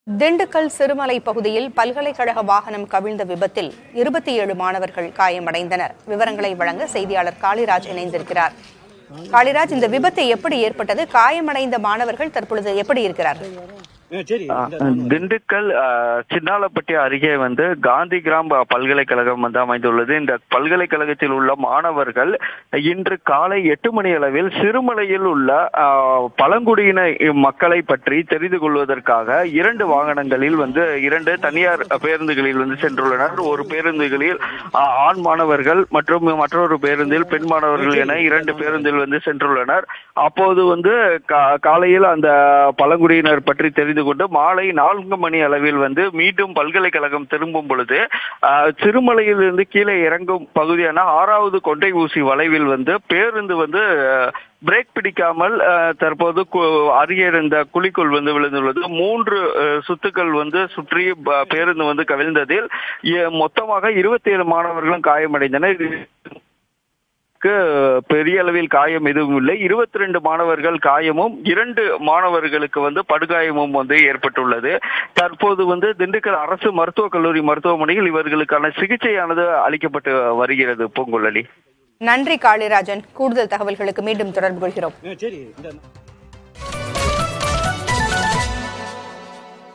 திண்டுக்கல் சிறுமலை பகுதியில் பல்கலைக்கழக வாகனம் கவிழ்ந்த விபத்தில் 27 மாணவர்கள் காயமடைந்தனர். விவரங்களை வழங்க செய்தியாளர் காளிராஜ் இணைந்திருக்கிறார். காளிராஜ், இந்த விபத்து எப்படி ஏற்பட்டது? காயமடைந்த மாணவர்கள் தற்பொழுது எப்படி இருக்கிறார்கள்? திண்டுக்கல் சின்னாலப்பட்டி அருகே காந்தி கிராம் பல்கலைக்கழகம் அமைந்துள்ளது. இந்த பல்கலைக்கழகத்தில் உள்ள மாணவர்கள் இன்று காலை 8 மணி அளவில் சிறுமலையில் உள்ள பழங்குடியின மக்களை பற்றி தெரிந்து கொள்வதற்காக 2 வாகனங்களில் 2 தனியார் பேருந்துகளில் சென்றுள்ளனர். ஒரு பேருந்துகளில் ஆண் மாணவர்கள் மற்றும் மற்றொரு பேருந்தில் பெண் மாணவர்கள் என 2 பேருந்தில் சென்றுள்ளனர். அப்போது காலையில் அந்த பழங்குடியினர் பற்றி தெரிந்து கொண்டு மாலை 4 மணி அளவில் மீண்டும் பல்கலைக்கழகம் திரும்பும் பொழுது சிறுமலையில் இருந்து கீழே இறங்கும் பகுதியான 6வது கொண்டை ஊசி வளைவில் பேருந்து பிரேக் பிடிக்காமல் தற்போது அருகே இருந்த குழிக்குள் விழுந்துள்ளது. 3 சுத்துக்கள் சுற்றி பேருந்து கவிழ்ந்ததில் மொத்தமாக 27 மாணவர்களும் காயமடைந்தனர். பெரிய அளவில் காயம் எதுவும் இல்லை. 22 மாணவர்கள் காயமும் 2 மாணவர்களுக்கு படுகாயமும் ஏற்பட்டுள்ளது. தற்போது திண்டுக்கல் அரசு மருத்துவக் கல்லூரி மருத்துவமனையில் இவர்களுக்கான சிகிச்சையானது அளிக்கப்பட்டு வருகிறது. பூங்குழலி, நன்றி காளிராஜன். கூடுதல் தகவல்களுக்கு மீண்டும் தொடர்பு கொள்கிறோம்.